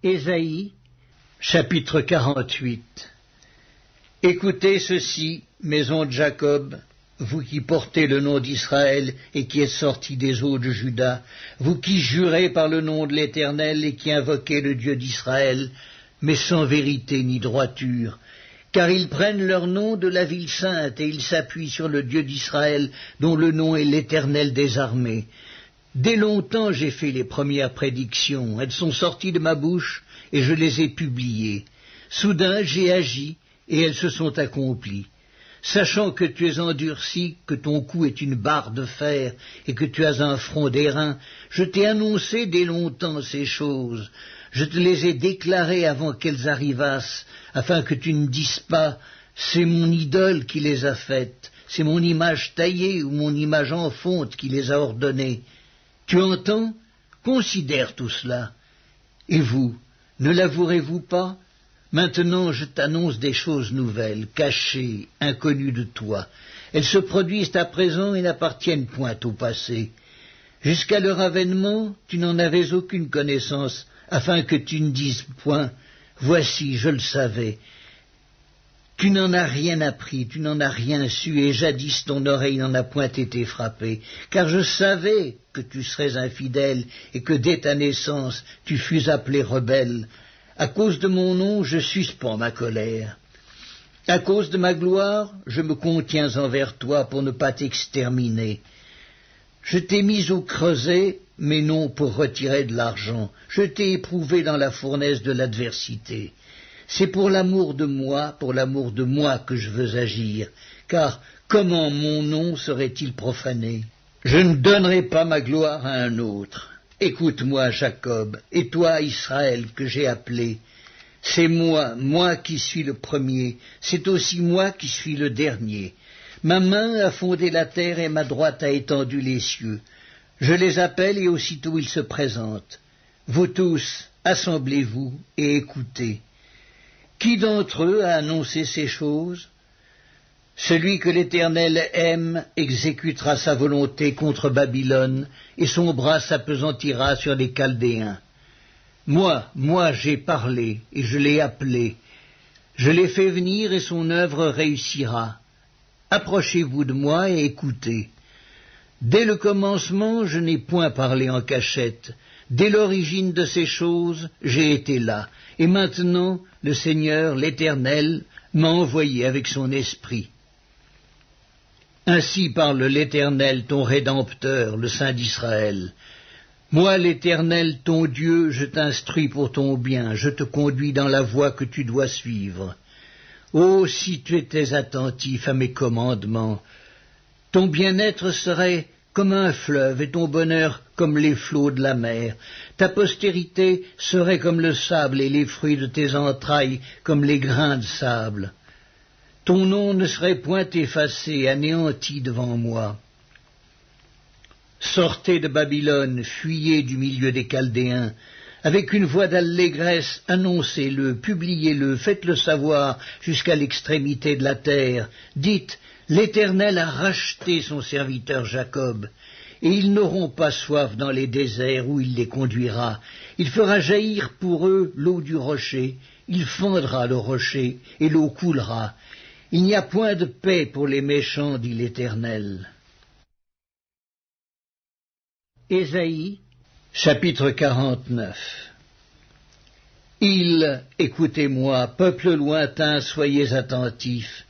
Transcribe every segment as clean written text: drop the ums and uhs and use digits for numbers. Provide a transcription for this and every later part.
Ésaïe, chapitre 48. Écoutez ceci, maison de Jacob, vous qui portez le nom d'Israël et qui êtes sortis des eaux de Juda, vous qui jurez par le nom de l'Éternel et qui invoquez le Dieu d'Israël, mais sans vérité ni droiture, car ils prennent leur nom de la ville sainte et ils s'appuient sur le Dieu d'Israël, dont le nom est l'Éternel des armées. Dès longtemps j'ai fait les premières prédictions, elles sont sorties de ma bouche et je les ai publiées. Soudain j'ai agi et elles se sont accomplies. Sachant que tu es endurci, que ton cou est une barre de fer et que tu as un front d'airain, je t'ai annoncé dès longtemps ces choses. Je te les ai déclarées avant qu'elles arrivassent, afin que tu ne dises pas « c'est mon idole qui les a faites, c'est mon image taillée ou mon image en fonte qui les a ordonnées ». Tu entends? Considère tout cela. Et vous, ne l'avouerez-vous pas? Maintenant je t'annonce des choses nouvelles, cachées, inconnues de toi. Elles se produisent à présent et n'appartiennent point au passé. Jusqu'à leur avènement, tu n'en avais aucune connaissance, afin que tu ne dises point « voici, je le savais ». Tu n'en as rien appris, tu n'en as rien su, et jadis ton oreille n'en a point été frappée, car je savais que tu serais infidèle, et que dès ta naissance tu fus appelé rebelle. À cause de mon nom, je suspends ma colère. À cause de ma gloire, je me contiens envers toi pour ne pas t'exterminer. Je t'ai mis au creuset, mais non pour retirer de l'argent. Je t'ai éprouvé dans la fournaise de l'adversité. C'est pour l'amour de moi que je veux agir, car comment mon nom serait-il profané? Je ne donnerai pas ma gloire à un autre. Écoute-moi, Jacob, et toi, Israël, que j'ai appelé. C'est moi qui suis le premier, c'est aussi moi qui suis le dernier. Ma main a fondé la terre et ma droite a étendu les cieux. Je les appelle et aussitôt ils se présentent. Vous tous, assemblez-vous et écoutez. Qui d'entre eux a annoncé ces choses? Celui que l'Éternel aime exécutera sa volonté contre Babylone, et son bras s'appesantira sur les Chaldéens. Moi, j'ai parlé, et je l'ai appelé. Je l'ai fait venir, et son œuvre réussira. Approchez-vous de moi et écoutez. Dès le commencement, je n'ai point parlé en cachette. Dès l'origine de ces choses, j'ai été là. Et maintenant, le Seigneur, l'Éternel, m'a envoyé avec son esprit. Ainsi parle l'Éternel, ton Rédempteur, le Saint d'Israël. Moi, l'Éternel, ton Dieu, je t'instruis pour ton bien, je te conduis dans la voie que tu dois suivre. Oh, si tu étais attentif à mes commandements, ton bien-être serait comme un fleuve et ton bonheur comme les flots de la mer. Ta postérité serait comme le sable et les fruits de tes entrailles comme les grains de sable. Ton nom ne serait point effacé, anéanti devant moi. Sortez de Babylone, fuyez du milieu des Chaldéens. Avec une voix d'allégresse, annoncez-le, publiez-le, faites-le savoir jusqu'à l'extrémité de la terre. Dites, l'Éternel a racheté son serviteur Jacob, et ils n'auront pas soif dans les déserts où il les conduira. Il fera jaillir pour eux l'eau du rocher, il fendra le rocher, et l'eau coulera. Il n'y a point de paix pour les méchants, dit l'Éternel. Ésaïe, chapitre 49. Écoutez-moi, peuple lointain, soyez attentifs.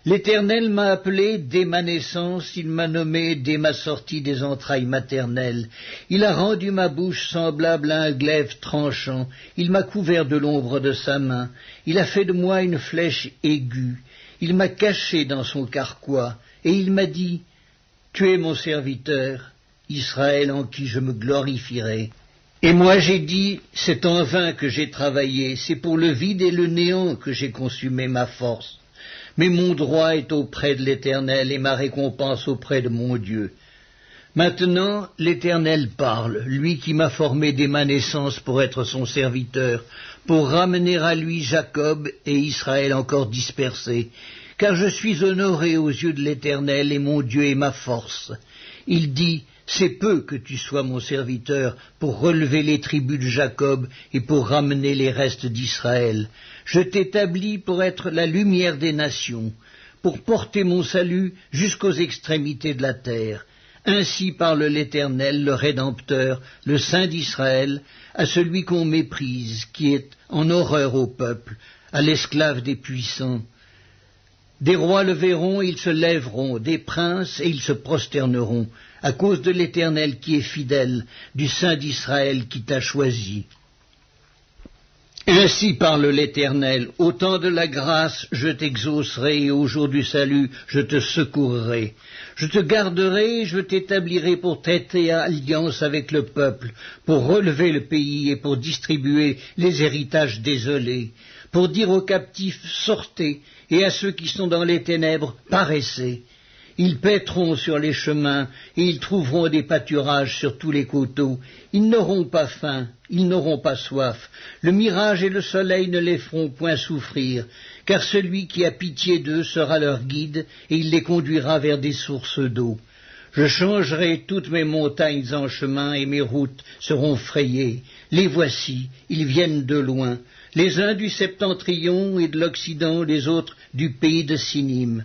L'Éternel m'a appelé dès ma naissance, il m'a nommé dès ma sortie des entrailles maternelles. Il a rendu ma bouche semblable à un glaive tranchant, il m'a couvert de l'ombre de sa main, il a fait de moi une flèche aiguë, il m'a caché dans son carquois, et il m'a dit, « Tu es mon serviteur, Israël en qui je me glorifierai. » Et moi j'ai dit, c'est en vain que j'ai travaillé, c'est pour le vide et le néant que j'ai consumé ma force. Mais mon droit est auprès de l'Éternel et ma récompense auprès de mon Dieu. Maintenant l'Éternel parle, lui qui m'a formé dès ma naissance pour être son serviteur, pour ramener à lui Jacob et Israël encore dispersés, car je suis honoré aux yeux de l'Éternel et mon Dieu est ma force. Il dit, C'est peu que tu sois mon serviteur pour relever les tribus de Jacob et pour ramener les restes d'Israël. Je t'établis pour être la lumière des nations, pour porter mon salut jusqu'aux extrémités de la terre. Ainsi parle l'Éternel, le Rédempteur, le Saint d'Israël, à celui qu'on méprise, qui est en horreur au peuple, à l'esclave des puissants. Des rois le verront et ils se lèveront, des princes et ils se prosterneront, à cause de l'Éternel qui est fidèle, du Saint d'Israël qui t'a choisi. Ainsi parle l'Éternel, au temps de la grâce je t'exaucerai et au jour du salut je te secourrai. Je te garderai et je t'établirai pour traiter alliance avec le peuple, pour relever le pays et pour distribuer les héritages désolés, pour dire aux captifs sortez et à ceux qui sont dans les ténèbres paraissez. Ils paîtront sur les chemins, et ils trouveront des pâturages sur tous les coteaux. Ils n'auront pas faim, ils n'auront pas soif. Le mirage et le soleil ne les feront point souffrir, car celui qui a pitié d'eux sera leur guide, et il les conduira vers des sources d'eau. Je changerai toutes mes montagnes en chemin, et mes routes seront frayées. Les voici, ils viennent de loin, les uns du septentrion et de l'Occident, les autres du pays de Sinim.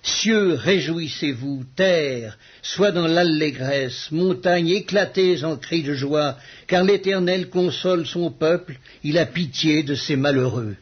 Cieux, réjouissez-vous, terre, sois dans l'allégresse, montagnes, éclatez en cris de joie, car l'Éternel console son peuple, il a pitié de ses malheureux.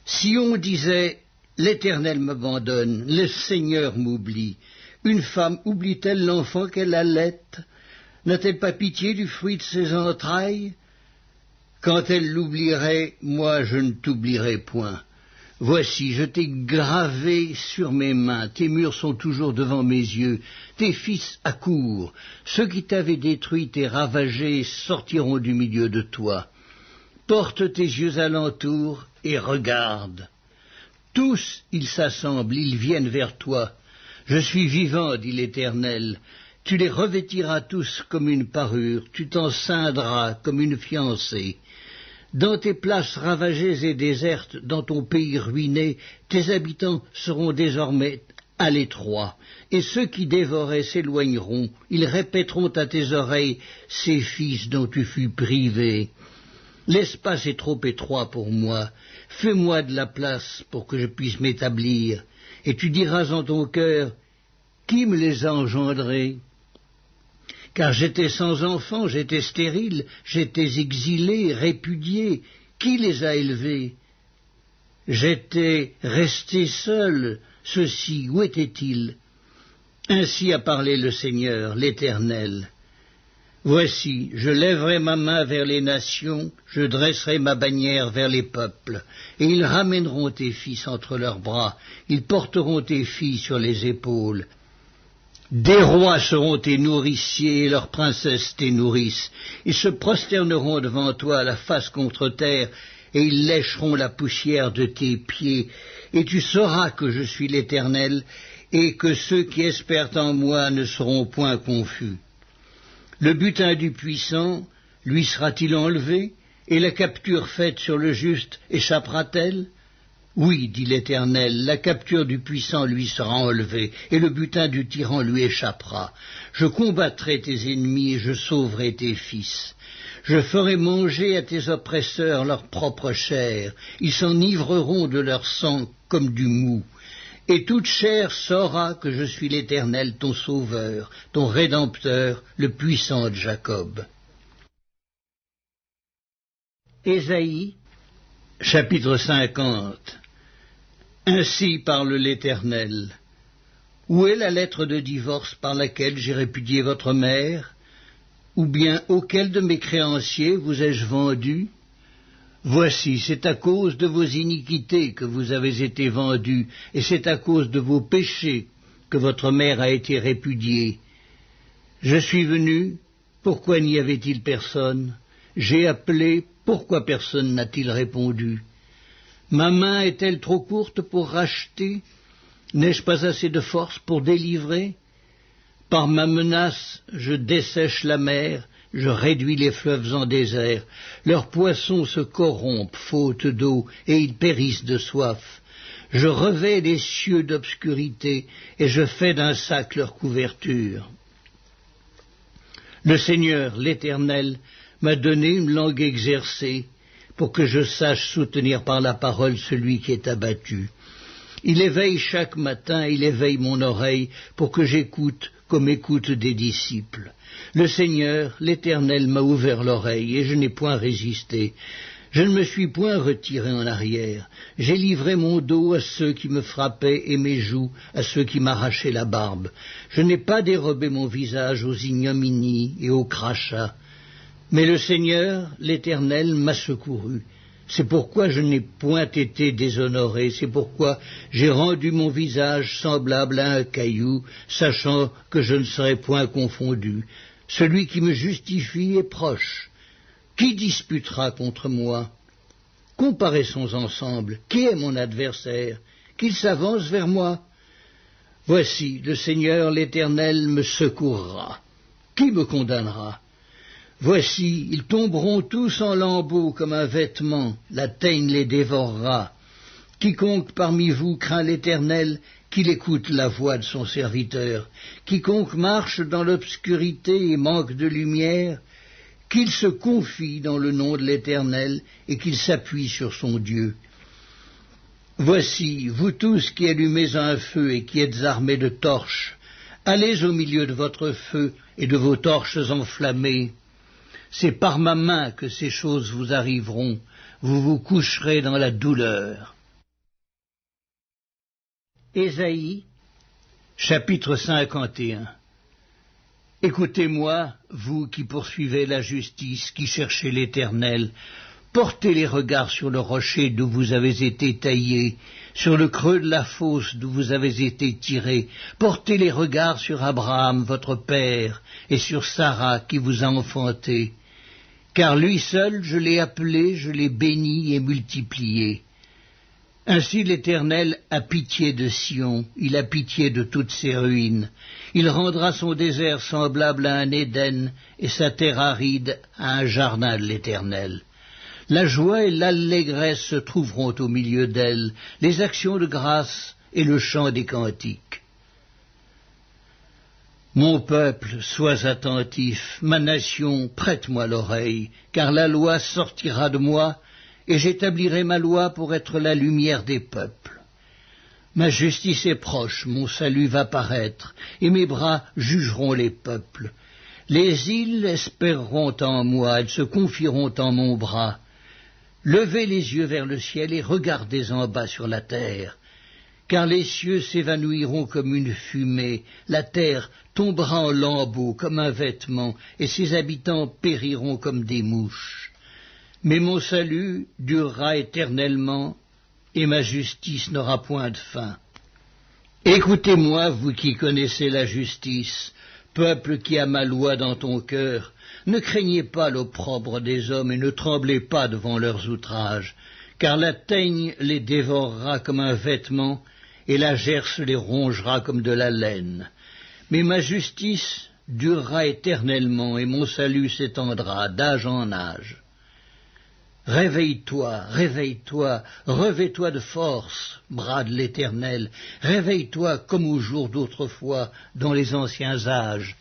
Si on disait, l'Éternel m'abandonne, le Seigneur m'oublie, une femme oublie-t-elle l'enfant qu'elle allaite? N'a-t-elle pas pitié du fruit de ses entrailles? Quand elle l'oublierait, moi je ne t'oublierai point. Voici, je t'ai gravé sur mes mains, tes murs sont toujours devant mes yeux, tes fils accourent, ceux qui t'avaient détruit et ravagé sortiront du milieu de toi. Porte tes yeux alentour et regarde. Tous, ils s'assemblent, ils viennent vers toi. Je suis vivant, dit l'Éternel. Tu les revêtiras tous comme une parure, tu t'en ceindras comme une fiancée. Dans tes places ravagées et désertes, dans ton pays ruiné, tes habitants seront désormais à l'étroit, et ceux qui dévoraient s'éloigneront, ils répéteront à tes oreilles ces fils dont tu fus privé. L'espace est trop étroit pour moi, fais-moi de la place pour que je puisse m'établir, et tu diras en ton cœur, qui me les a engendrés? Car j'étais sans enfant, j'étais stérile, j'étais exilé, répudié. Qui les a élevés? J'étais resté seul. Ceux-ci, où étaient-ils? Ainsi a parlé le Seigneur, l'Éternel. Voici, je lèverai ma main vers les nations, je dresserai ma bannière vers les peuples, et ils ramèneront tes fils entre leurs bras, ils porteront tes filles sur les épaules. Des rois seront tes nourriciers et leurs princesses tes nourrices. Ils se prosterneront devant toi la face contre terre et ils lécheront la poussière de tes pieds. Et tu sauras que je suis l'Éternel et que ceux qui espèrent en moi ne seront point confus. Le butin du puissant lui sera-t-il enlevé et la capture faite sur le juste échappera-t-elle? Oui, dit l'Éternel, la capture du puissant lui sera enlevée, et le butin du tyran lui échappera. Je combattrai tes ennemis et je sauverai tes fils. Je ferai manger à tes oppresseurs leur propre chair, ils s'enivreront de leur sang comme du mou. Et toute chair saura que je suis l'Éternel, ton sauveur, ton Rédempteur, le puissant de Jacob. Ésaïe, chapitre 50. Ainsi parle l'Éternel. Où est la lettre de divorce par laquelle j'ai répudié votre mère? Ou bien auquel de mes créanciers vous ai-je vendu? Voici, c'est à cause de vos iniquités que vous avez été vendus, et c'est à cause de vos péchés que votre mère a été répudiée. Je suis venu, pourquoi n'y avait-il personne? J'ai appelé, pourquoi personne n'a-t-il répondu? Ma main est-elle trop courte pour racheter? N'ai-je pas assez de force pour délivrer? Par ma menace, je dessèche la mer, je réduis les fleuves en désert. Leurs poissons se corrompent, faute d'eau, et ils périssent de soif. Je revais les cieux d'obscurité, et je fais d'un sac leur couverture. Le Seigneur, l'Éternel, m'a donné une langue exercée pour que je sache soutenir par la parole celui qui est abattu. Il éveille chaque matin, il éveille mon oreille pour que j'écoute comme écoutent des disciples. Le Seigneur, l'Éternel, m'a ouvert l'oreille et je n'ai point résisté. Je ne me suis point retiré en arrière. J'ai livré mon dos à ceux qui me frappaient et mes joues à ceux qui m'arrachaient la barbe. Je n'ai pas dérobé mon visage aux ignominies et aux crachats. Mais le Seigneur, l'Éternel, m'a secouru. C'est pourquoi je n'ai point été déshonoré, c'est pourquoi j'ai rendu mon visage semblable à un caillou, sachant que je ne serai point confondu. Celui qui me justifie est proche. Qui disputera contre moi? Comparaissons ensemble. Qui est mon adversaire? Qu'il s'avance vers moi. Voici, le Seigneur l'Éternel me secourra. Qui me condamnera? Voici, ils tomberont tous en lambeaux comme un vêtement, la teigne les dévorera. Quiconque parmi vous craint l'Éternel, qu'il écoute la voix de son serviteur. Quiconque marche dans l'obscurité et manque de lumière, qu'il se confie dans le nom de l'Éternel et qu'il s'appuie sur son Dieu. Voici, vous tous qui allumez un feu et qui êtes armés de torches, allez au milieu de votre feu et de vos torches enflammées. C'est par ma main que ces choses vous arriveront, vous vous coucherez dans la douleur. Ésaïe, chapitre 51. Écoutez-moi, vous qui poursuivez la justice, qui cherchez l'Éternel, portez les regards sur le rocher d'où vous avez été taillés, sur le creux de la fosse d'où vous avez été tirés, portez les regards sur Abraham, votre père, et sur Sarah qui vous a enfanté. Car lui seul, je l'ai appelé, je l'ai béni et multiplié. Ainsi l'Éternel a pitié de Sion, il a pitié de toutes ses ruines. Il rendra son désert semblable à un Éden et sa terre aride à un jardin de l'Éternel. La joie et l'allégresse se trouveront au milieu d'elle, les actions de grâce et le chant des cantiques. Mon peuple, sois attentif, ma nation, prête-moi l'oreille, car la loi sortira de moi, et j'établirai ma loi pour être la lumière des peuples. Ma justice est proche, mon salut va paraître, et mes bras jugeront les peuples. Les îles espéreront en moi, elles se confieront en mon bras. Levez les yeux vers le ciel et regardez en bas sur la terre. Car les cieux s'évanouiront comme une fumée, la terre tombera en lambeaux comme un vêtement, et ses habitants périront comme des mouches. Mais mon salut durera éternellement, et ma justice n'aura point de fin. Écoutez-moi, vous qui connaissez la justice, peuple qui a ma loi dans ton cœur, ne craignez pas l'opprobre des hommes et ne tremblez pas devant leurs outrages, car la teigne les dévorera comme un vêtement, et la gerce les rongera comme de la laine. Mais ma justice durera éternellement, et mon salut s'étendra d'âge en âge. Réveille-toi, réveille-toi, revêt-toi de force, bras de l'Éternel, réveille-toi comme au jour d'autrefois, dans les anciens âges.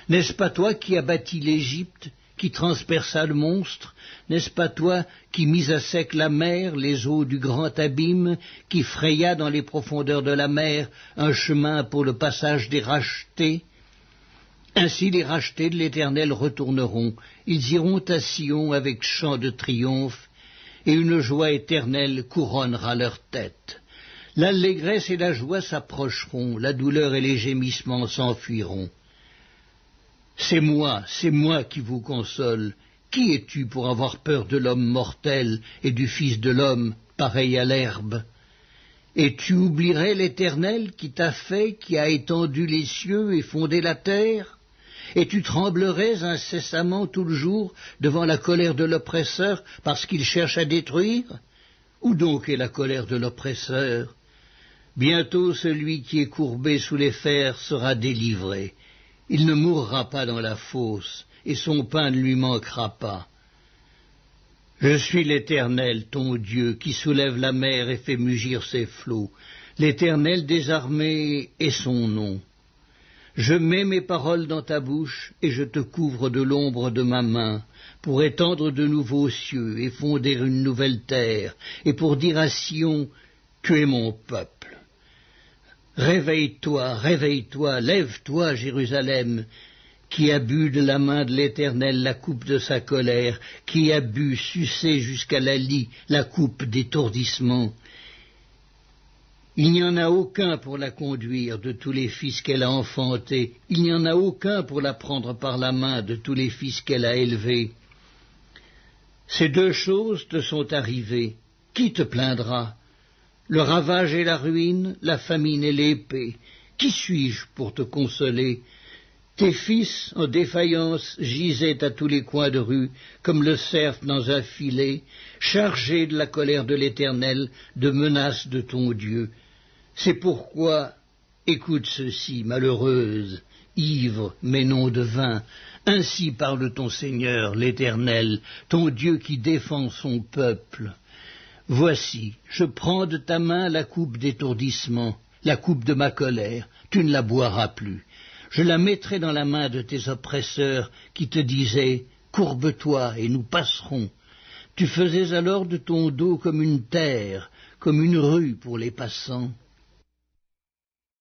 N'est-ce pas toi qui as bâti l'Égypte, qui transperça le monstre? N'est-ce pas toi qui mis à sec la mer, les eaux du grand abîme, qui fraya dans les profondeurs de la mer un chemin pour le passage des rachetés? Ainsi les rachetés de l'Éternel retourneront, ils iront à Sion avec chant de triomphe, et une joie éternelle couronnera leur tête. L'allégresse et la joie s'approcheront, la douleur et les gémissements s'enfuiront. C'est moi qui vous console. Qui es-tu pour avoir peur de l'homme mortel et du Fils de l'homme, pareil à l'herbe? Et tu oublierais l'Éternel qui t'a fait, qui a étendu les cieux et fondé la terre? Et tu tremblerais incessamment tout le jour devant la colère de l'oppresseur parce qu'il cherche à détruire? Où donc est la colère de l'oppresseur? Bientôt celui qui est courbé sous les fers sera délivré. Il ne mourra pas dans la fosse, et son pain ne lui manquera pas. Je suis l'Éternel, ton Dieu, qui soulève la mer et fait mugir ses flots. L'Éternel des armées est son nom. Je mets mes paroles dans ta bouche, et je te couvre de l'ombre de ma main, pour étendre de nouveaux cieux, et fonder une nouvelle terre, et pour dire à Sion, tu es mon peuple. Réveille-toi, réveille-toi, lève-toi, Jérusalem, qui a bu de la main de l'Éternel la coupe de sa colère, qui a bu, sucé jusqu'à la lie, la coupe d'étourdissement. Il n'y en a aucun pour la conduire de tous les fils qu'elle a enfantés, il n'y en a aucun pour la prendre par la main de tous les fils qu'elle a élevés. Ces deux choses te sont arrivées, qui te plaindra? Le ravage et la ruine, la famine et l'épée, qui suis-je pour te consoler? Tes fils, en défaillance, gisaient à tous les coins de rue, comme le cerf dans un filet, chargés de la colère de l'Éternel, de menaces de ton Dieu. C'est pourquoi, écoute ceci, malheureuse, ivre, mais non de vin, ainsi parle ton Seigneur, l'Éternel, ton Dieu qui défend son peuple. Voici, je prends de ta main la coupe d'étourdissement, la coupe de ma colère, tu ne la boiras plus. Je la mettrai dans la main de tes oppresseurs qui te disaient « Courbe-toi et nous passerons ». Tu faisais alors de ton dos comme une terre, comme une rue pour les passants.